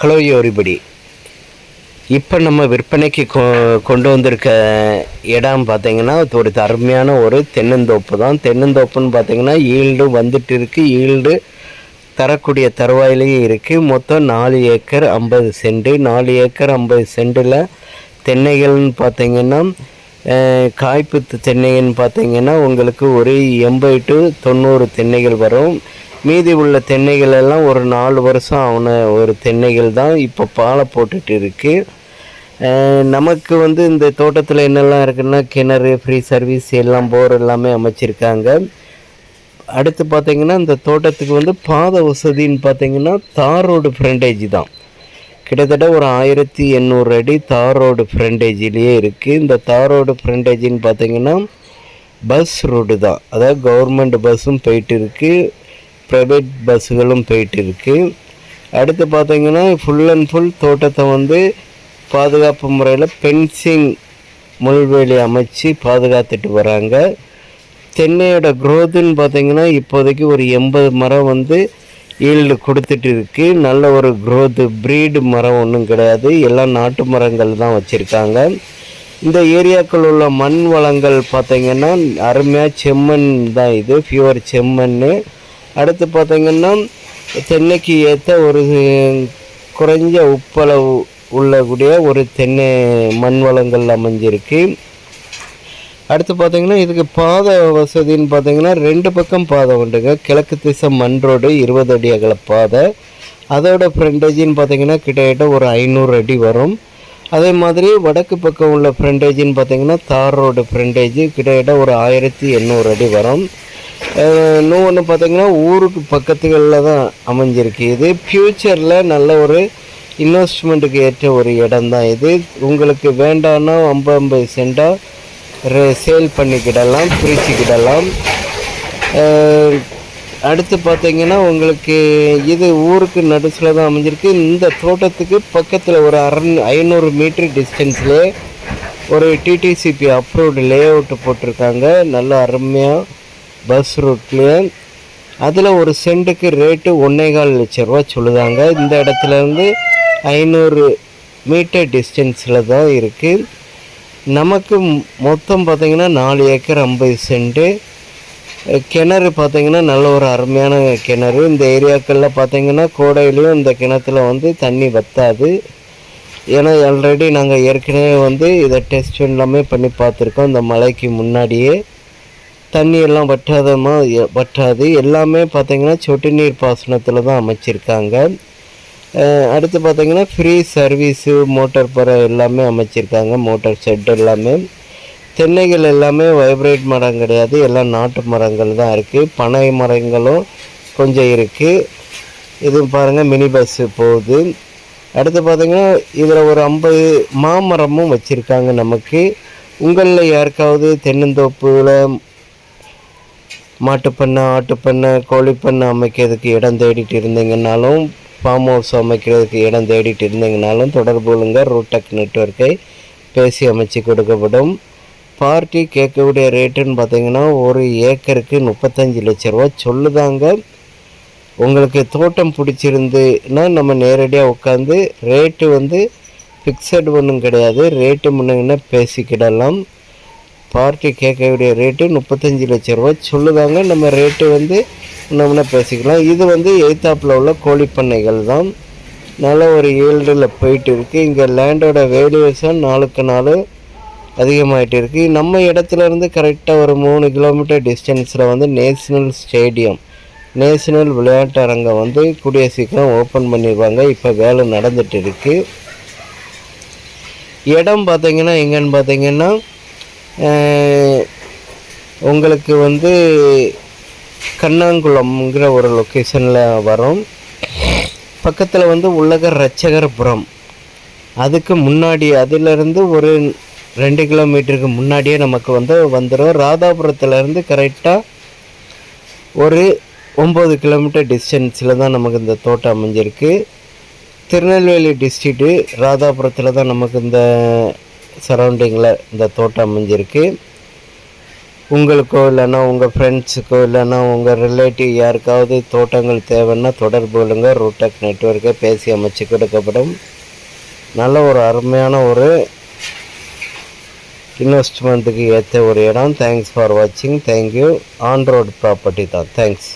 Hello everybody. இப்போ நம்ம விற்பனைக்கு கொண்டு வந்திருக்க இடம் பார்த்திங்கன்னா ஒரு அருமையான ஒரு தென்னந்தோப்பு தான். தென்னந்தோப்புன்னு பார்த்திங்கன்னா ஈல்டு வந்துட்டு இருக்குது, ஈல்டு தரக்கூடிய தருவாயிலையும் இருக்குது. மொத்தம் 4 ஏக்கர் 50 சென்ட். 4 ஏக்கர் 50 சென்டில் தென்னைகள்னு பார்த்திங்கன்னா காய்ப்பு தென்னைன்னு பார்த்திங்கன்னா உங்களுக்கு ஒரு 80 to 90 தென்னைகள் வரும். மீதி உள்ள தென்னைகள் எல்லாம் ஒரு 4 வருஷம் ஆன ஒரு தென்னைகள் தான் இப்போ பாலை போட்டுட்டு இருக்குது. நமக்கு வந்து இந்த தோட்டத்தில் என்னெல்லாம் இருக்குன்னா கிணறு, ஃப்ரீ சர்வீஸ் எல்லாம், போர் எல்லாமே அமைச்சிருக்காங்க. அடுத்து பார்த்திங்கன்னா இந்த தோட்டத்துக்கு வந்து பாத வசதின்னு பார்த்திங்கன்னா தார் ரோடு ஃப்ரண்டேஜ் தான். கிட்டத்தட்ட ஒரு 1800 அடி தார் ரோடு ஃப்ரண்டேஜிலேயே இருக்குது. இந்த தார் ரோடு ஃப்ரண்டேஜின்னு பார்த்திங்கன்னா பஸ் ரோடு தான், அதாவது கவர்மெண்ட் பஸ்ஸும் போயிட்டு இருக்குது, ப்ரைவேட் பஸ்ஸுகளும் போயிட்டு இருக்குது. அடுத்து பார்த்திங்கன்னா ஃபுல் அண்ட் ஃபுல் தோட்டத்தை வந்து பாதுகாப்பு முறையில் பென்சிங் முள்வேலி அமைச்சு பாதுகாத்துட்டு வராங்க. தென்னையோட க்ரோத்துன்னு பார்த்திங்கன்னா இப்போதைக்கு ஒரு 80 மரம் வந்து ஈல்டு கொடுத்துட்டு இருக்குது. நல்ல ஒரு க்ரோத்து, ப்ரீடு மரம் ஒன்றும் கிடையாது, எல்லாம் நாட்டு மரங்கள் தான் வச்சுருக்காங்க. இந்த ஏரியாக்கள் உள்ள மண் வளங்கள் பார்த்திங்கன்னா அருமையாக செம்மண் தான், இது பியூர் செம்மண். அடுத்து பார்த்திங்கன்னா தென்னைக்கு ஏற்ற ஒரு குறைஞ்ச உப்பளவு உள்ளக்கூடிய ஒரு தென்னை மண் வளங்கள் அமைஞ்சிருக்கு. அடுத்து பார்த்திங்கன்னா இதுக்கு பாத வசதின்னு பார்த்திங்கன்னா 2 பக்கம் பாதை உண்டுங்க. கிழக்கு திசை மண் ரோடு 20 அடி அகல பாதை. அதோட ஃப்ரண்டேஜின்னு பார்த்திங்கன்னா கிட்டத்தட்ட ஒரு 500 அடி வரும். அதே மாதிரி வடக்கு பக்கம் உள்ள ஃப்ரண்டேஜின்னு பார்த்திங்கன்னா தார் ரோடு ஃப்ரண்டேஜ் கிட்டத்தட்ட ஒரு 1800 அடி வரும். இன்னொன்று பார்த்திங்கன்னா ஊருக்கு பக்கத்துகளில் தான் அமைஞ்சிருக்கு. இது ஃப்யூச்சரில் நல்ல ஒரு இன்வெஸ்ட்மெண்ட்டுக்கு ஏற்ற ஒரு இடம் தான் இது. உங்களுக்கு வேண்டான்னா 50 சென்டாக சேல் பண்ணிக்கிடலாம், பிரிச்சுக்கிடலாம். அடுத்து பார்த்திங்கன்னா உங்களுக்கு இது ஊருக்கு நடுசில் தான் அமைஞ்சிருக்கு. இந்த தோட்டத்துக்கு பக்கத்தில் ஒரு 500 மீட்டர் டிஸ்டன்ஸ்லேயே ஒரு டிடிசிபி அப்ரூவ்டு லே அவுட்டு போட்டிருக்காங்க, நல்ல அருமையாக பஸ் ரூட்லேயே. அதில் ஒரு சென்ட்டுக்கு ரேட்டு 1.25 லட்ச ரூபா சொல்லுதாங்க. இந்த இடத்துலேருந்து 500 மீட்டர் டிஸ்டன்ஸில் தான் இருக்குது. நமக்கு மொத்தம் பார்த்திங்கன்னா 4 ஏக்கர் 50 சென்ட்டு. கிணறு பார்த்திங்கன்னா நல்ல ஒரு அருமையான கிணறு. இந்த ஏரியாக்களில் பார்த்திங்கன்னா கோடையிலையும் இந்த கிணத்துல வந்து தண்ணி வற்றாது. ஏன்னா ஆல்ரெடி நாங்கள் ஏற்கனவே வந்து இதை டெஸ்ட் எல்லாமே பண்ணி பார்த்துருக்கோம். இந்த மழைக்கு முன்னாடியே தண்ணி எல்லாம் வற்றாது. எல்லாமே பார்த்திங்கன்னா சொட்டு நீர் பாசனத்தில் தான் அமைச்சிருக்காங்க. அடுத்து பார்த்திங்கன்னா ஃப்ரீ சர்வீஸு, மோட்டார் பறை எல்லாமே அமைச்சிருக்காங்க, மோட்டார் ஷெட் எல்லாமே. தென்னைகள் எல்லாமே வைப்ரேட் மரம் கிடையாது, எல்லாம் நாட்டு மரங்கள் தான் இருக்குது. பனை மரங்களும் கொஞ்சம் இருக்குது. இது பாருங்கள் மினி பஸ்ஸு போகுது. அடுத்து பார்த்திங்கன்னா இதில் ஒரு 50 மாமரமும் வச்சுருக்காங்க. நமக்கு உங்களில் யாருக்காவது தென்னந்தோப்பில் மாட்டுப்பண்ணை, ஆட்டுப்பண்ணை, கோழிப்பண்ணை அமைக்கிறதுக்கு இடம் தேடிட்டு இருந்தீங்கன்னாலும், ஃபார்ம் ஹவுஸ் அமைக்கிறதுக்கு இடம் தேடிட்டு இருந்தீங்கனாலும் தொடர்பு கொள்ளுங்க. ரூடெக் நெட்வொர்க்கை பேசி அமைச்சு கொடுக்கப்படும். பார்ட்டி கேட்கக்கூடிய ரேட்டுன்னு பார்த்திங்கன்னா ஒரு ஏக்கருக்கு 35 லட்ச ரூபா சொல்லுதாங்க. உங்களுக்கு தோட்டம் பிடிச்சிருந்துன்னா நம்ம நேரடியாக உட்காந்து ரேட்டு வந்து ஃபிக்ஸட் ஒன்றும் கிடையாது, ரேட்டு முன்னங்கன்னா பேசிக்கிடலாம். பார்ட்டி கேட்கக்கூடிய ரேட்டு 35 லட்ச ரூபா சொல்லுதாங்க. நம்ம ரேட்டு வந்து நம்மளே பேசிக்கலாம். இது வந்து எய்த்தாப்பில் உள்ள கோழிப்பண்ணைகள் தான், நல்ல ஒரு ஈல்டில் போயிட்டு இருக்குது. இங்கே லேண்டோட வேல்யூவேஷன் நாளுக்கு நாள் அதிகமாகிட்டு இருக்குது. நம்ம இடத்துலேருந்து கரெக்டாக ஒரு 3 கிலோமீட்டர் டிஸ்டன்ஸில் வந்து நேஷ்னல் ஸ்டேடியம், நேஷ்னல் விளையாட்டு அரங்கம் வந்து கூடிய சீக்கிரம் ஓப்பன் பண்ணிடுவாங்க. இப்போ வேலை நடந்துட்டு இருக்குது. இடம் பார்த்திங்கன்னா எங்கன்னு பார்த்திங்கன்னா உங்களுக்கு வந்து கண்ணாங்குளம்ங்கிற ஒரு லொக்கேஷனில் வரும். பக்கத்தில் வந்து உலக ரட்சகர்புரம், அதுக்கு முன்னாடி அதிலிருந்து ஒரு 2 கிலோமீட்டருக்கு முன்னாடியே நமக்கு வந்து வந்துடும். ராதாபுரத்துலேருந்து கரெக்டாக ஒரு 9 கிலோமீட்டர் டிஸ்டன்ஸில் தான் நமக்கு இந்த தோட்டம் அமைஞ்சிருக்கு. திருநெல்வேலி டிஸ்ட்ரிக்ட்டு ராதாபுரத்தில் தான் நமக்கு இந்த சரௌண்டிங்கில் இந்த தோட்டம் அமைஞ்சிருக்கு. உங்களுக்கோ இல்லைன்னா உங்கள் ஃப்ரெண்ட்ஸுக்கோ இல்லைன்னா உங்கள் ரிலேட்டிவ் யாருக்காவது தோட்டங்கள் தேவைன்னா தொடர்பு கொள்ளுங்க. ரூடெக் நெட்வொர்க்கை பேசி அமைச்சு கொடுக்கப்படும். நல்ல ஒரு அருமையான ஒரு இன்வெஸ்ட்மெண்ட்டுக்கு ஏற்ற ஒரு இடம். தேங்க்ஸ் ஃபார் வாட்சிங். தேங்க்யூ. ஆன் ரோடு ப்ராப்பர்ட்டி தான். தேங்க்ஸ்.